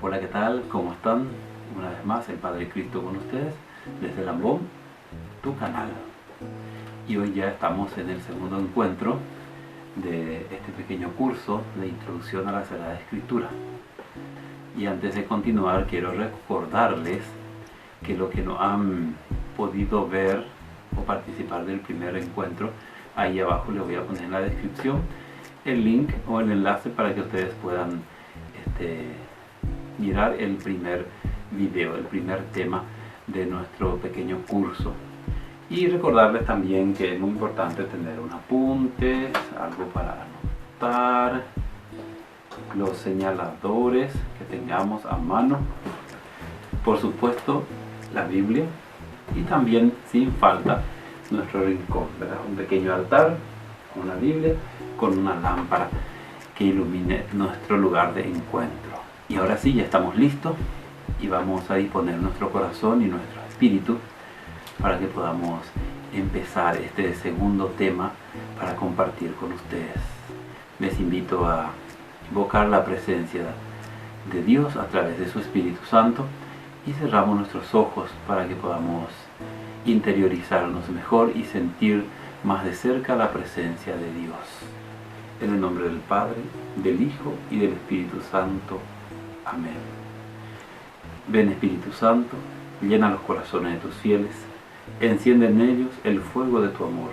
Hola, ¿qué tal? ¿Cómo están? Una vez más, el Padre Cristo con ustedes, desde Lambón, tu canal. Y hoy ya estamos en el segundo encuentro de este pequeño curso de Introducción a la Sagrada Escritura. Y antes de continuar, quiero recordarles que los que no han podido ver o participar del primer encuentro, ahí abajo les voy a poner en la descripción el link o el enlace para que ustedes puedan mirar el primer video, el primer tema de nuestro pequeño curso. Y recordarles también que es muy importante tener un apunte, algo para anotar, los señaladores que tengamos a mano, por supuesto la Biblia y también sin falta nuestro rincón, ¿verdad? Un pequeño altar, una Biblia con una lámpara que ilumine nuestro lugar de encuentro. Y ahora sí, ya estamos listos y vamos a disponer nuestro corazón y nuestro espíritu para que podamos empezar este segundo tema para compartir con ustedes. Les invito a invocar la presencia de Dios a través de su Espíritu Santo y cerramos nuestros ojos para que podamos interiorizarnos mejor y sentir más de cerca la presencia de Dios. En el nombre del Padre, del Hijo y del Espíritu Santo. Amén. Ven, Espíritu Santo, llena los corazones de tus fieles, enciende en ellos el fuego de tu amor.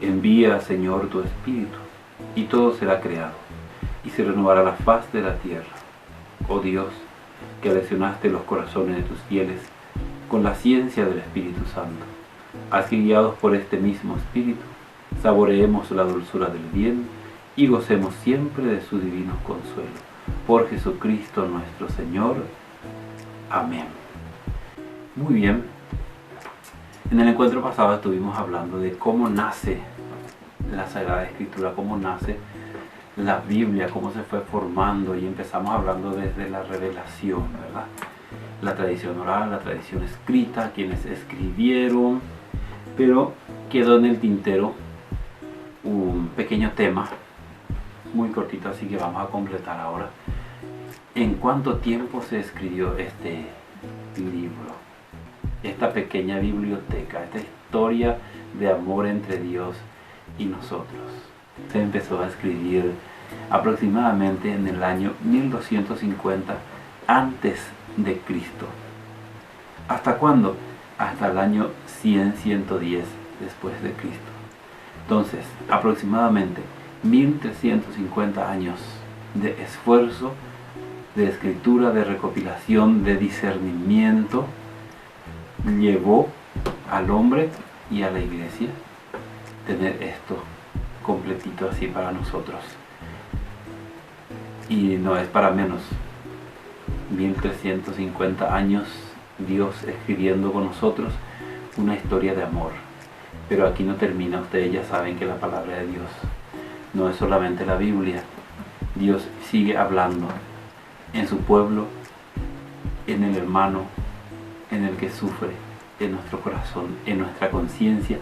Envía, Señor, tu Espíritu, y todo será creado, y se renovará la faz de la tierra. Oh Dios, que aleccionaste los corazones de tus fieles con la ciencia del Espíritu Santo, haz que, guiados por este mismo Espíritu, saboreemos la dulzura del bien y gocemos siempre de su divino consuelo. Por Jesucristo nuestro Señor. Amén. Muy bien. En el encuentro pasado estuvimos hablando de cómo nace la Sagrada Escritura, cómo nace la Biblia, cómo se fue formando, y empezamos hablando desde la revelación, ¿verdad? La tradición oral, la tradición escrita, quienes escribieron, pero quedó en el tintero un pequeño tema muy cortito, así que vamos a completar ahora. ¿En cuánto tiempo se escribió este libro? Esta pequeña biblioteca, esta historia de amor entre Dios y nosotros. Se empezó a escribir aproximadamente en el año 1250 antes de Cristo. ¿Hasta cuándo? Hasta el año 100-110 después de Cristo. Entonces, aproximadamente 1350 años de esfuerzo, de escritura, de recopilación, de discernimiento, llevó al hombre y a la iglesia tener esto completito así para nosotros. Y no es para menos. 1350 años Dios escribiendo con nosotros una historia de amor. Pero aquí no termina. Ustedes ya saben que la palabra de Dios no es solamente la Biblia. Dios sigue hablando en su pueblo, en el hermano, en el que sufre, en nuestro corazón, en nuestra conciencia,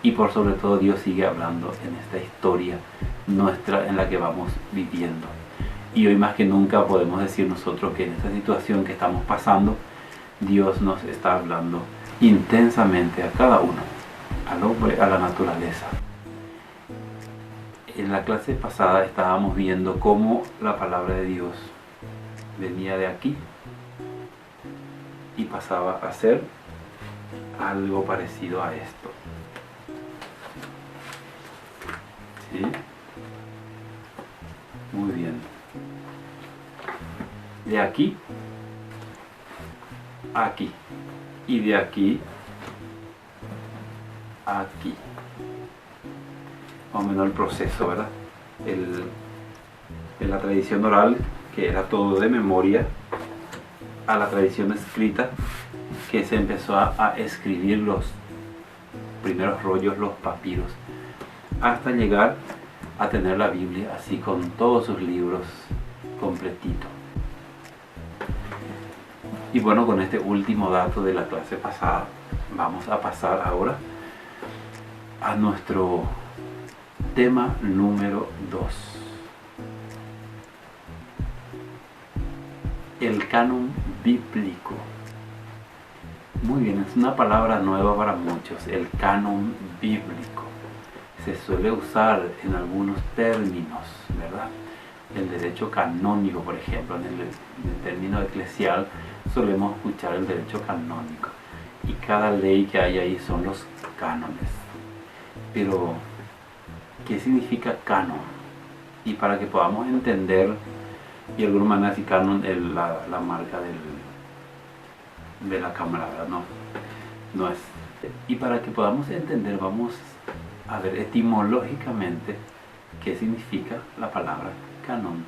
y por sobre todo Dios sigue hablando en esta historia nuestra en la que vamos viviendo. Y hoy más que nunca podemos decir nosotros que en esta situación que estamos pasando, Dios nos está hablando intensamente a cada uno, al hombre, a la naturaleza. En la clase pasada estábamos viendo cómo la palabra de Dios venía de aquí y pasaba a ser algo parecido a esto. ¿Sí? Muy bien. De aquí a aquí. Y de aquí a aquí. Más o menos el proceso, ¿verdad? En la tradición oral, que era todo de memoria, a la tradición escrita, que se empezó a escribir los primeros rollos, los papiros, hasta llegar a tener la Biblia así con todos sus libros completito. Y bueno, con este último dato de la clase pasada, vamos a pasar ahora a nuestro tema número 2. el canon bíblico. Muy bien, es una palabra nueva para muchos, el canon bíblico. Se suele usar en algunos términos, ¿verdad? El derecho canónico, por ejemplo, en el término eclesial solemos escuchar el derecho canónico. Y cada ley que hay ahí son los cánones. Pero, ¿qué significa canon? Y para que podamos entender, y de alguna manera si canon es la marca de la cámara, ¿verdad? No es. Y para que podamos entender, vamos a ver etimológicamente qué significa la palabra canon.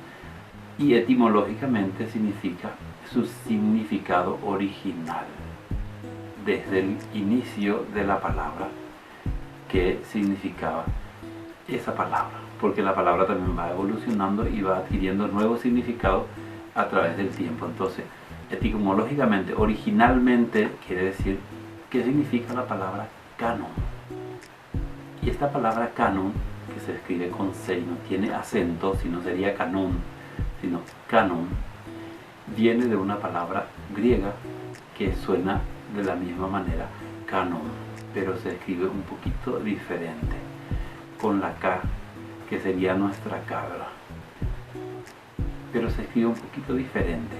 Y etimológicamente significa su significado original. Desde el inicio de la palabra, qué significaba esa palabra. Porque la palabra también va evolucionando y va adquiriendo nuevos significados a través del tiempo. Entonces, etimológicamente, originalmente quiere decir qué significa la palabra canon. Y esta palabra canon, que se escribe con C y no tiene acento, si no sería canon, sino canon, viene de una palabra griega que suena de la misma manera, canon, pero se escribe un poquito diferente, con la K, que sería nuestra cabra, pero se escribe un poquito diferente.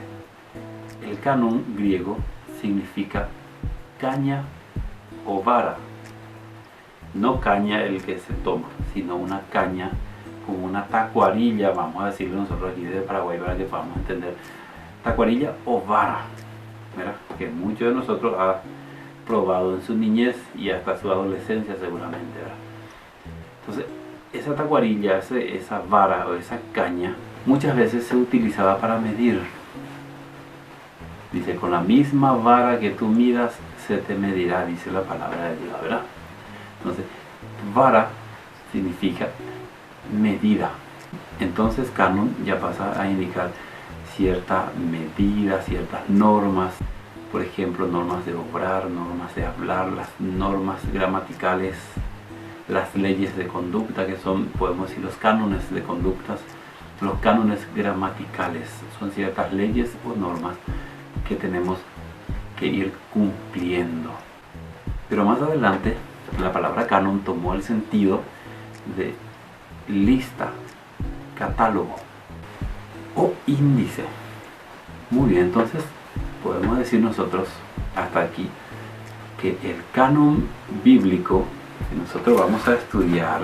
El canon griego significa caña o vara, no caña el que se toma, sino una caña como una tacuarilla, vamos a decirlo nosotros aquí de Paraguay para que podamos entender, tacuarilla o vara, ¿verdad? Que muchos de nosotros ha probado en su niñez y hasta su adolescencia seguramente, ¿verdad? Entonces, esa tacuarilla, esa vara o esa caña, muchas veces se utilizaba para medir. Dice, con la misma vara que tú midas, se te medirá, dice la palabra de Dios, ¿verdad? Entonces, vara significa medida. Entonces, canon ya pasa a indicar cierta medida, ciertas normas, por ejemplo, normas de obrar, normas de hablar, las normas gramaticales, las leyes de conducta, que son, podemos decir, los cánones de conductas, los cánones gramaticales, son ciertas leyes o normas que tenemos que ir cumpliendo. Pero más adelante, la palabra canon tomó el sentido de lista, catálogo o índice. Muy bien, entonces podemos decir nosotros hasta aquí que el canon bíblico que nosotros vamos a estudiar,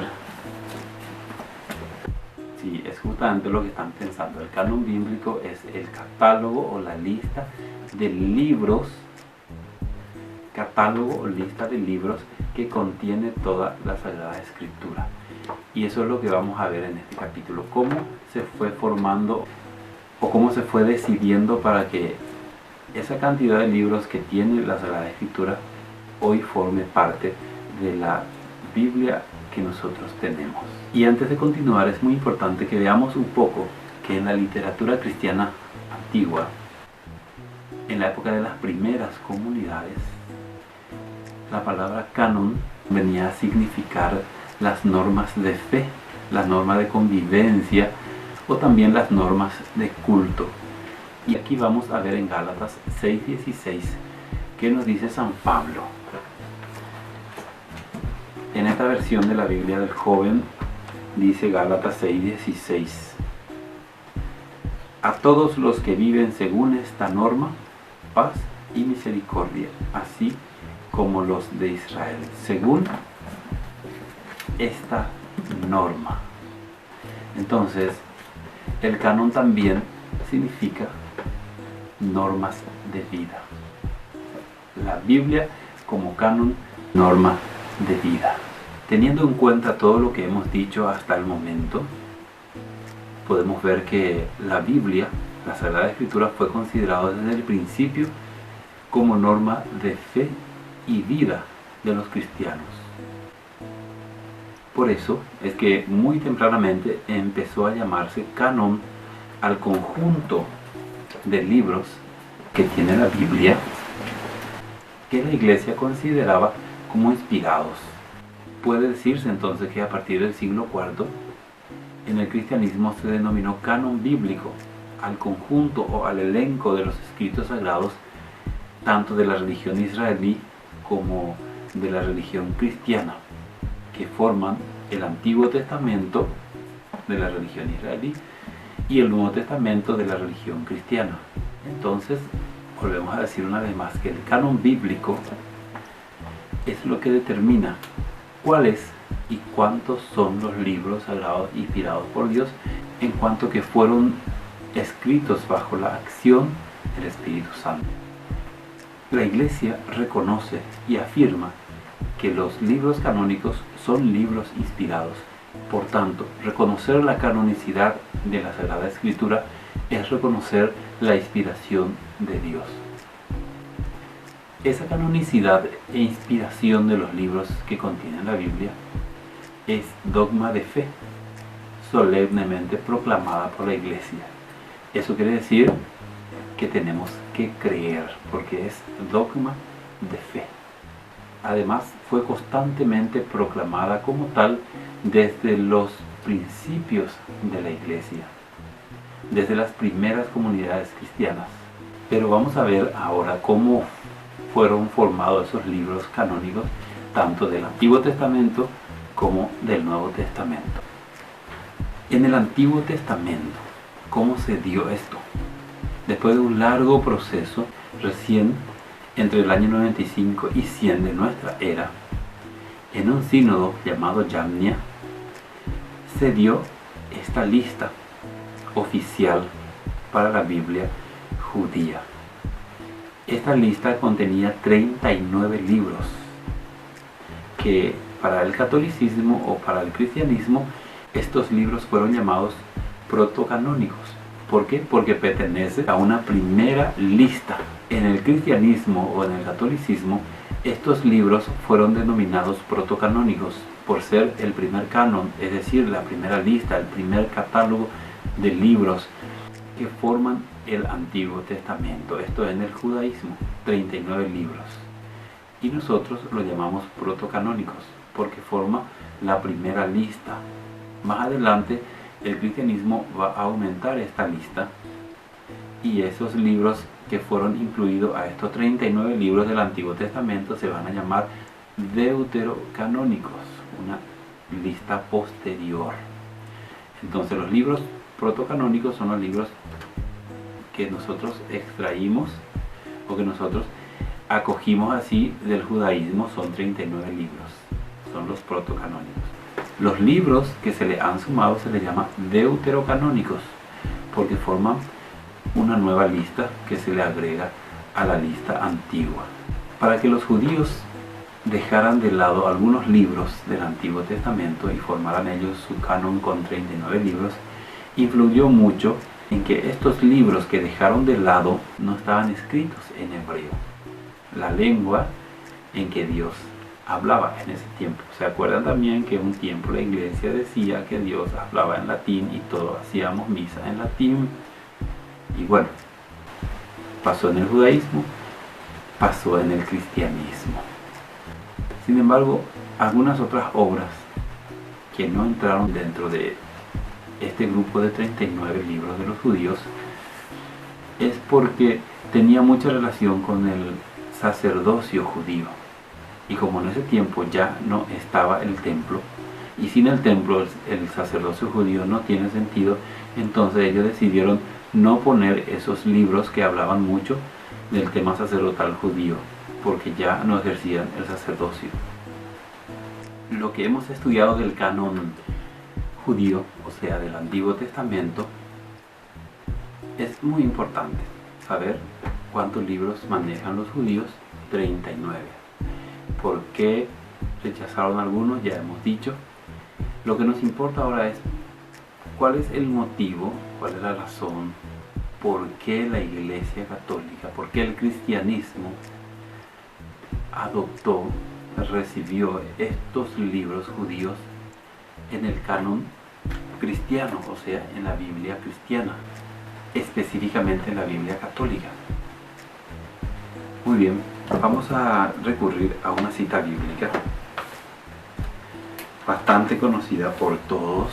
sí, es justamente lo que están pensando. El canon bíblico es el catálogo o la lista de libros, catálogo o lista de libros que contiene toda la Sagrada Escritura. Y eso es lo que vamos a ver en este capítulo, cómo se fue formando o cómo se fue decidiendo para que esa cantidad de libros que tiene la Sagrada Escritura hoy forme parte de la Biblia que nosotros tenemos. Y antes de continuar, es muy importante que veamos un poco que en la literatura cristiana antigua, en la época de las primeras comunidades, la palabra canon venía a significar las normas de fe, las normas de convivencia o también las normas de culto. Y aquí vamos a ver en Gálatas 6:16 qué nos dice San Pablo. En esta versión de la Biblia del Joven dice Gálatas 6:16: a todos los que viven según esta norma, paz y misericordia, así como los de Israel, según esta norma. Entonces, el canon también significa normas de vida. La Biblia como canon, norma de vida. Teniendo en cuenta todo lo que hemos dicho hasta el momento, podemos ver que la Biblia, la Sagrada Escritura, fue considerada desde el principio como norma de fe y vida de los cristianos. Por eso es que muy tempranamente empezó a llamarse canon al conjunto de libros que tiene la Biblia, que la Iglesia consideraba como inspirados. Puede decirse entonces que a partir del siglo IV, en el cristianismo se denominó canon bíblico al conjunto o al elenco de los escritos sagrados, tanto de la religión israelí como de la religión cristiana, que forman el Antiguo Testamento de la religión israelí y el Nuevo Testamento de la religión cristiana. Entonces, volvemos a decir una vez más que el canon bíblico es lo que determina cuáles y cuántos son los libros sagrados inspirados por Dios, en cuanto que fueron escritos bajo la acción del Espíritu Santo. La Iglesia reconoce y afirma que los libros canónicos son libros inspirados. Por tanto, reconocer la canonicidad de la Sagrada Escritura es reconocer la inspiración de Dios. Esa canonicidad e inspiración de los libros que contienen la Biblia es dogma de fe, solemnemente proclamada por la Iglesia. Eso quiere decir que tenemos que creer, porque es dogma de fe. Además, fue constantemente proclamada como tal desde los principios de la Iglesia, desde las primeras comunidades cristianas. Pero vamos a ver ahora cómo fueron formados esos libros canónicos, tanto del Antiguo Testamento como del Nuevo Testamento. En el Antiguo Testamento, ¿cómo se dio esto? Después de un largo proceso, recién entre el año 95 y 100 de nuestra era, en un sínodo llamado Yamnia, se dio esta lista oficial para la Biblia judía. Esta lista contenía 39 libros que para el catolicismo o para el cristianismo estos libros fueron llamados protocanónicos. ¿Por qué? Porque pertenece a una primera lista. En el cristianismo o en el catolicismo estos libros fueron denominados protocanónicos por ser el primer canon, es decir, la primera lista, el primer catálogo de libros que forman el Antiguo Testamento. Esto en el judaísmo, 39 libros. Y nosotros lo llamamos protocanónicos porque forma la primera lista. Más adelante el cristianismo va a aumentar esta lista y esos libros que fueron incluidos a estos 39 libros del Antiguo Testamento se van a llamar deuterocanónicos, una lista posterior. Entonces los libros protocanónicos son los libros que nosotros extraímos o que nosotros acogimos así del judaísmo, son 39 libros, son los protocanónicos. Los libros que se le han sumado se les llama deuterocanónicos porque forman una nueva lista que se le agrega a la lista antigua. Para que los judíos dejaran de lado algunos libros del Antiguo Testamento y formaran ellos su canon con 39 libros, influyó mucho en que estos libros que dejaron de lado no estaban escritos en hebreo, la lengua en que Dios hablaba en ese tiempo. ¿Se acuerdan también que un tiempo la iglesia decía que Dios hablaba en latín y todos hacíamos misa en latín? Y bueno, pasó en el judaísmo, pasó en el cristianismo. Sin embargo, algunas otras obras que no entraron dentro de este grupo de 39 libros de los judíos es porque tenía mucha relación con el sacerdocio judío. Y como en ese tiempo ya no estaba el templo, y sin el templo el sacerdocio judío no tiene sentido, entonces ellos decidieron no poner esos libros que hablaban mucho del tema sacerdotal judío, porque ya no ejercían el sacerdocio. Lo que hemos estudiado del canon judío, o sea, del Antiguo Testamento, es muy importante saber cuántos libros manejan los judíos, 39. ¿Por qué rechazaron algunos? Ya hemos dicho. Lo que nos importa ahora es cuál es el motivo, cuál es la razón, por qué la Iglesia Católica, por qué el cristianismo adoptó, recibió estos libros judíos en el canon cristiano, o sea, en la Biblia cristiana, específicamente en la Biblia católica. Muy bien, vamos a recurrir a una cita bíblica bastante conocida por todos.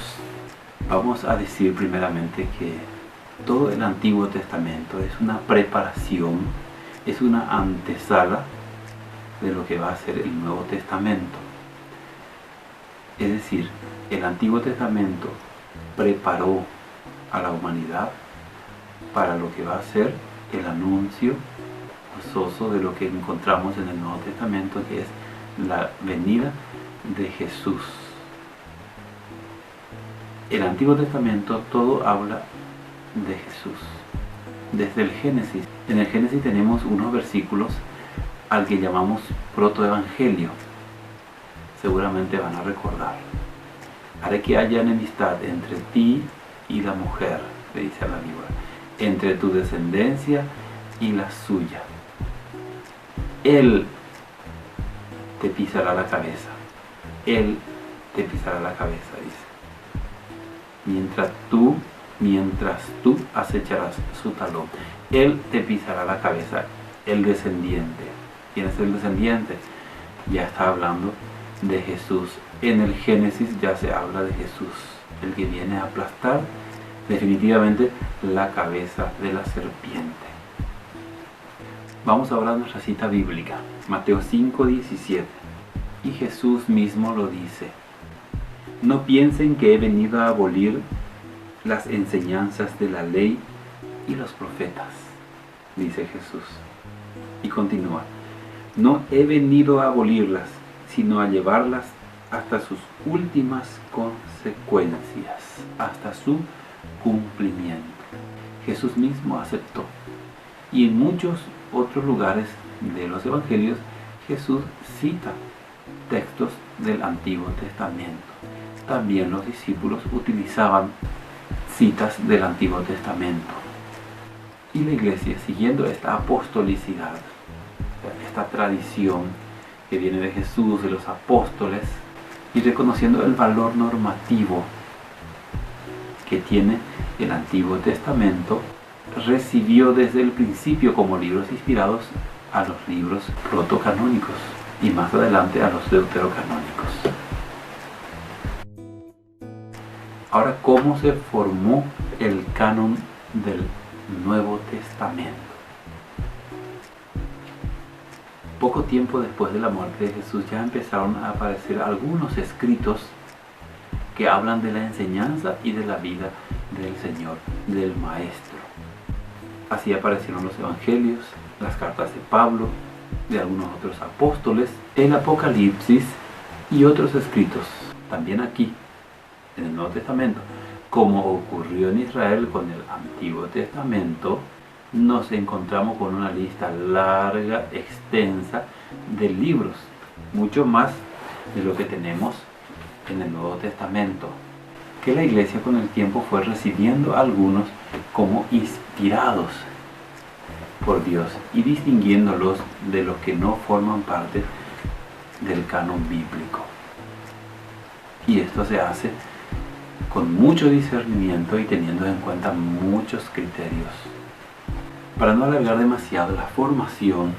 Vamos a decir primeramente que Todo el Antiguo Testamento es una preparación, es una antesala de lo que va a ser el Nuevo Testamento. Es decir, el Antiguo Testamento preparó a la humanidad para lo que va a ser el anuncio gozoso de lo que encontramos en el Nuevo Testamento, que es la venida de Jesús. El Antiguo Testamento todo habla de Jesús. Desde el Génesis. En el Génesis tenemos unos versículos al que llamamos protoevangelio. Seguramente van a recordar. Haré que haya enemistad entre ti y la mujer, le dice a la víbora, entre tu descendencia y la suya. Él te pisará la cabeza. Él te pisará la cabeza, dice. Mientras tú acecharás su talón. Él te pisará la cabeza, el descendiente. ¿Quién es el descendiente? Ya está hablando de Jesús. En el Génesis ya se habla de Jesús, el que viene a aplastar definitivamente la cabeza de la serpiente. Vamos ahora a nuestra cita bíblica, Mateo 5:17. Y Jesús mismo lo dice: no piensen que he venido a abolir las enseñanzas de la ley y los profetas, dice Jesús. Y continúa: no he venido a abolirlas, sino a llevarlas hasta sus últimas consecuencias, hasta su cumplimiento. Jesús mismo aceptó. Y en muchos otros lugares de los evangelios, Jesús cita textos del Antiguo Testamento. También los discípulos utilizaban citas del Antiguo Testamento. Y la iglesia, siguiendo esta apostolicidad, esta tradición que viene de Jesús, de los apóstoles, y reconociendo el valor normativo que tiene el Antiguo Testamento, recibió desde el principio como libros inspirados a los libros protocanónicos y más adelante a los deuterocanónicos. Ahora, ¿cómo se formó el canon del Nuevo Testamento? Poco tiempo después de la muerte de Jesús ya empezaron a aparecer algunos escritos que hablan de la enseñanza y de la vida del Señor, del Maestro. Así aparecieron los evangelios, las cartas de Pablo, de algunos otros apóstoles, el Apocalipsis y otros escritos. También aquí, en el Nuevo Testamento, como ocurrió en Israel con el Antiguo Testamento, nos encontramos con una lista larga, extensa de libros, mucho más de lo que tenemos en el Nuevo Testamento, que la iglesia con el tiempo fue recibiendo algunos como inspirados por Dios y distinguiéndolos de los que no forman parte del canon bíblico. Y esto se hace con mucho discernimiento y teniendo en cuenta muchos criterios. Para no alargar demasiado la formación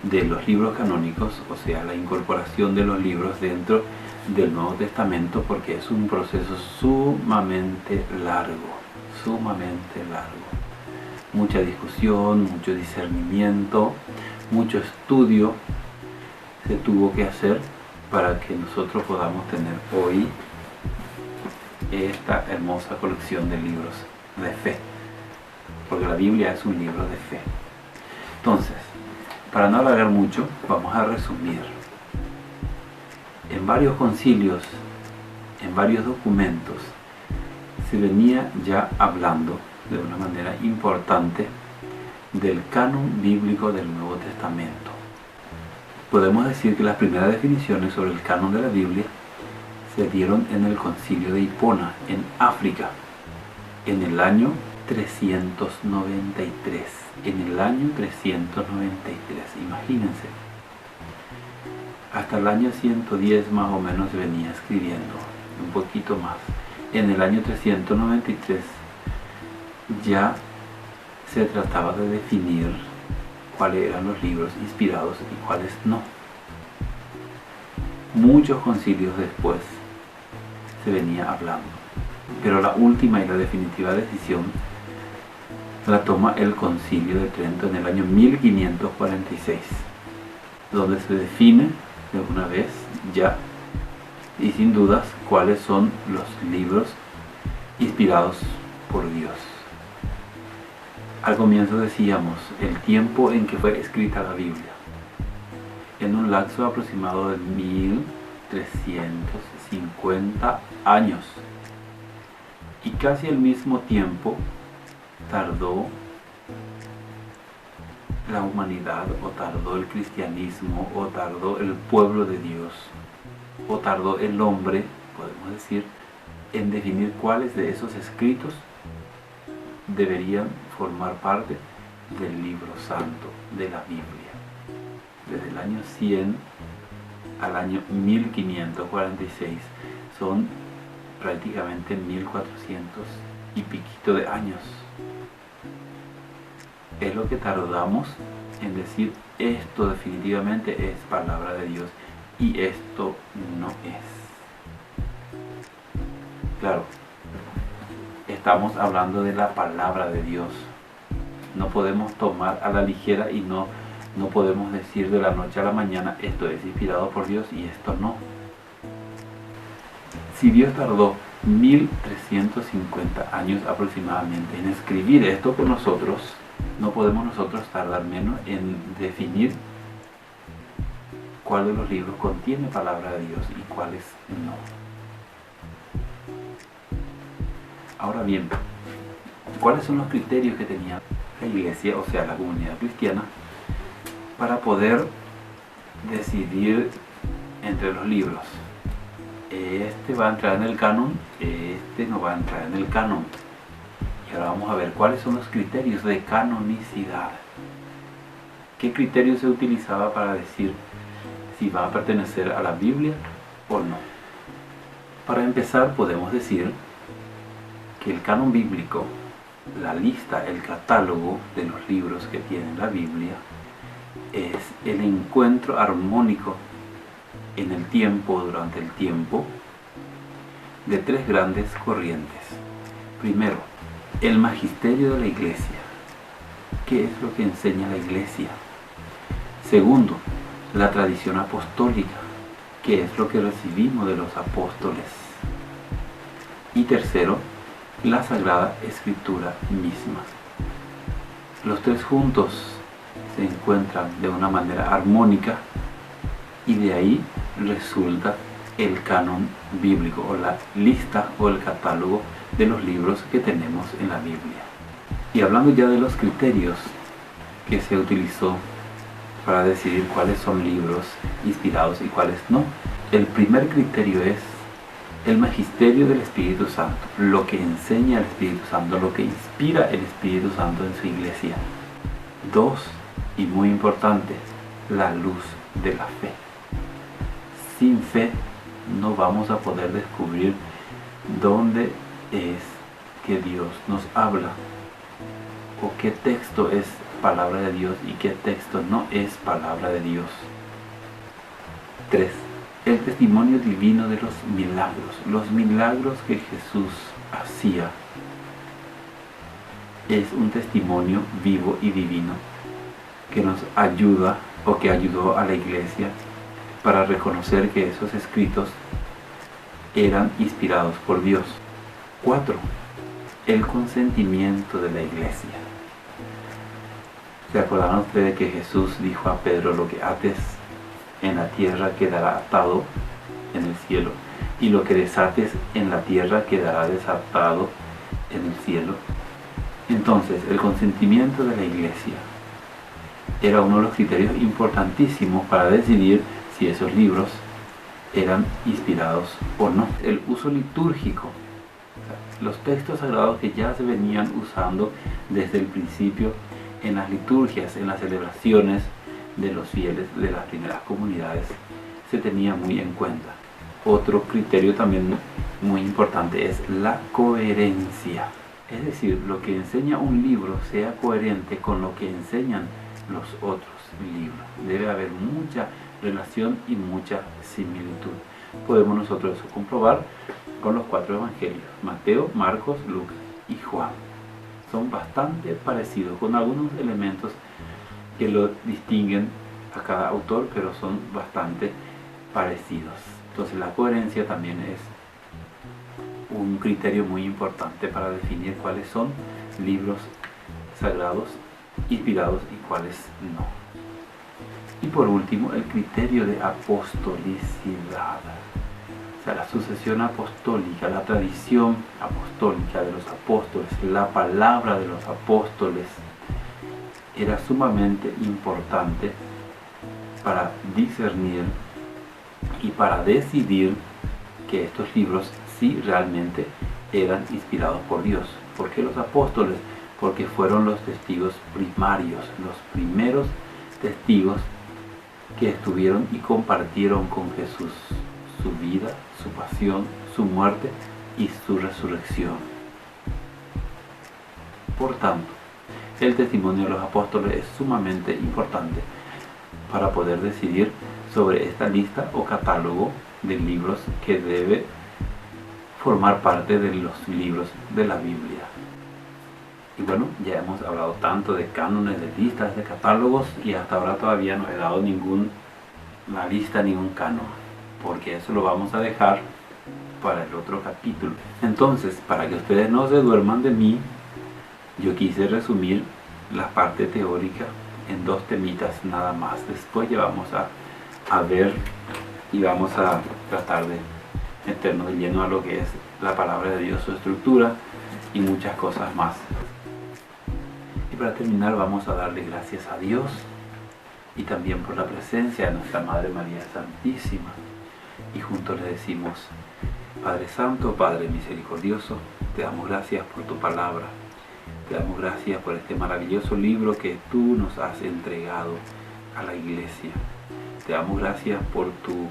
de los libros canónicos, o sea, la incorporación de los libros dentro del Nuevo Testamento, porque es un proceso sumamente largo, mucha discusión, mucho discernimiento, mucho estudio se tuvo que hacer para que nosotros podamos tener hoy esta hermosa colección de libros de fe, porque la Biblia es un libro de fe. Entonces, para no alargar mucho, vamos a resumir. En varios concilios, en varios documentos, se venía ya hablando de una manera importante del canon bíblico del Nuevo Testamento. Podemos decir que las primeras definiciones sobre el canon de la Biblia se dieron en el concilio de Hipona, en África, en el año 393. En el año 393, imagínense. Hasta el año 110 más o menos se venía escribiendo, un poquito más. En el año 393 ya se trataba de definir cuáles eran los libros inspirados y cuáles no. Muchos concilios después se venía hablando, pero la última y la definitiva decisión la toma el Concilio de Trento en el año 1546, donde se define de una vez ya y sin dudas cuáles son los libros inspirados por Dios. Al comienzo decíamos el tiempo en que fue escrita la Biblia, en un lapso aproximado de 1350 años, y casi al mismo tiempo tardó la humanidad, o tardó el cristianismo, o tardó el pueblo de Dios, o tardó el hombre, podemos decir, en definir cuáles de esos escritos deberían formar parte del libro santo de la Biblia. Desde el año 100 al año 1546 son prácticamente 1400 y piquito de años. Es lo que tardamos en decir esto definitivamente es palabra de Dios y esto no es. Claro, estamos hablando de la palabra de Dios. No podemos tomar a la ligera y no podemos decir de la noche a la mañana esto es inspirado por Dios y esto no. Si Dios tardó 1350 años aproximadamente en escribir esto con nosotros, no podemos nosotros tardar menos en definir cuál de los libros contiene palabra de Dios y cuáles no. Ahora bien, ¿cuáles son los criterios que tenía la iglesia, o sea la comunidad cristiana, para poder decidir entre los libros? Este va a entrar en el canon, este no va a entrar en el canon. Y ahora vamos a ver cuáles son los criterios de canonicidad. ¿Qué criterio se utilizaba para decir si va a pertenecer a la Biblia o no? Para empezar, podemos decir que el canon bíblico, la lista, el catálogo de los libros que tiene la Biblia, es el encuentro armónico en el tiempo, durante el tiempo, de tres grandes corrientes. Primero, el magisterio de la iglesia. ¿Qué es lo que enseña la iglesia? Segundo, la tradición apostólica. ¿Qué es lo que recibimos de los apóstoles? Y tercero, la Sagrada Escritura misma. Los tres juntos se encuentran de una manera armónica y de ahí resulta el canon bíblico, o la lista o el catálogo de los libros que tenemos en la Biblia. Y hablando ya de los criterios que se utilizó para decidir cuáles son libros inspirados y cuáles no, el primer criterio es el magisterio del Espíritu Santo, lo que enseña el Espíritu Santo, lo que inspira el Espíritu Santo en su iglesia. Dos, y muy importante, la luz de la fe. Sin fe no vamos a poder descubrir dónde es que Dios nos habla, o qué texto es palabra de Dios y qué texto no es palabra de Dios. 3. El testimonio divino de los milagros. Los milagros que Jesús hacía es un testimonio vivo y divino que nos ayuda, o que ayudó a la iglesia para reconocer que esos escritos eran inspirados por Dios. 4. El consentimiento de la iglesia. ¿Se acordarán ustedes que Jesús dijo a Pedro: lo que ates en la tierra quedará atado en el cielo, y lo que desates en la tierra quedará desatado en el cielo? Entonces, el consentimiento de la iglesia era uno de los criterios importantísimos para decidir si esos libros eran inspirados o no. El uso litúrgico, los textos sagrados que ya se venían usando desde el principio en las liturgias, en las celebraciones de los fieles de las primeras comunidades, se tenía muy en cuenta. Otro criterio también muy importante es la coherencia, es decir, lo que enseña un libro sea coherente con lo que enseñan los otros libros. Debe haber mucha relación y mucha similitud. Podemos nosotros eso comprobar con los 4 evangelios: Mateo, Marcos, Lucas y Juan. son bastante parecidos, con algunos elementos que lo distinguen a cada autor, pero son bastante parecidos. Entonces la coherencia también es un criterio muy importante para definir cuáles son libros sagrados inspirados y cuáles no. Y por último, el criterio de apostolicidad. O sea, la sucesión apostólica, la tradición apostólica de los apóstoles, la palabra de los apóstoles, era sumamente importante para discernir y para decidir que estos libros sí realmente eran inspirados por Dios. ¿Por qué los apóstoles? Porque fueron los testigos primarios, los primeros testigos que estuvieron y compartieron con Jesús su vida, su pasión, su muerte y su resurrección. Por tanto, el testimonio de los apóstoles es sumamente importante para poder decidir sobre esta lista o catálogo de libros que debe formar parte de los libros de la Biblia. Y bueno, ya hemos hablado tanto de cánones, de listas, de catálogos, y hasta ahora todavía no he dado ninguna lista, ningún canon, porque eso lo vamos a dejar para el otro capítulo. Entonces, para que ustedes no se duerman de mí, yo quise resumir la parte teórica en 2 temitas nada más. Después ya vamos a ver y vamos a tratar de meternos de lleno a lo que es la palabra de Dios, su estructura y muchas cosas más. Y para terminar vamos a darle gracias a Dios y también por la presencia de nuestra Madre María Santísima. Y juntos le decimos: Padre Santo, Padre Misericordioso, te damos gracias por tu palabra. Te damos gracias por este maravilloso libro que tú nos has entregado a la Iglesia. Te damos gracias por tu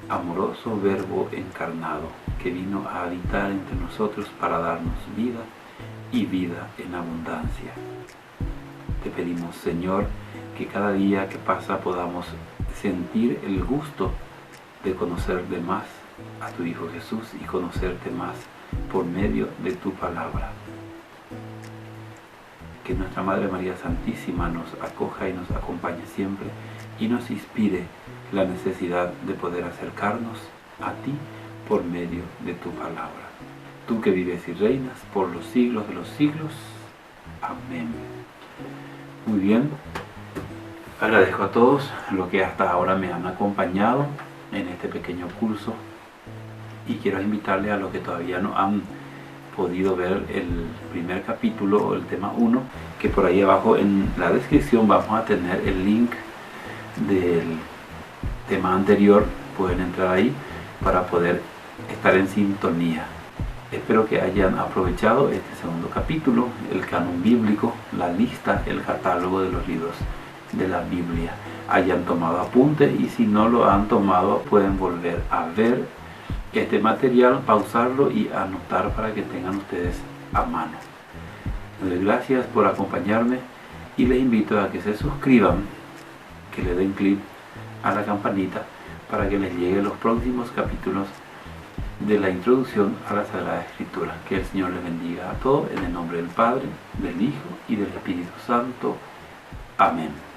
amoroso Verbo encarnado que vino a habitar entre nosotros para darnos vida y vida en abundancia. Te pedimos, Señor, que cada día que pasa podamos sentir el gusto de conocer de más a tu Hijo Jesús y conocerte más por medio de tu palabra. Que nuestra Madre María Santísima nos acoja y nos acompañe siempre y nos inspire la necesidad de poder acercarnos a ti por medio de tu palabra. Tú que vives y reinas por los siglos de los siglos. Amén. Muy bien. Agradezco a todos los que hasta ahora me han acompañado en este pequeño curso y quiero invitarles a los que todavía no han podido ver el primer capítulo o el tema 1, que por ahí abajo en la descripción vamos a tener el link del tema anterior. Pueden entrar ahí para poder estar en sintonía. Espero que hayan aprovechado este segundo capítulo, el canon bíblico, la lista, el catálogo de los libros de la Biblia. Hayan tomado apunte y si no lo han tomado pueden volver a ver este material, pausarlo y anotar para que tengan ustedes a mano. Les doy gracias por acompañarme y les invito a que se suscriban, que le den clic a la campanita para que les lleguen los próximos capítulos de la introducción a la Sagrada Escritura. Que el Señor les bendiga a todos en el nombre del Padre, del Hijo y del Espíritu Santo. Amén.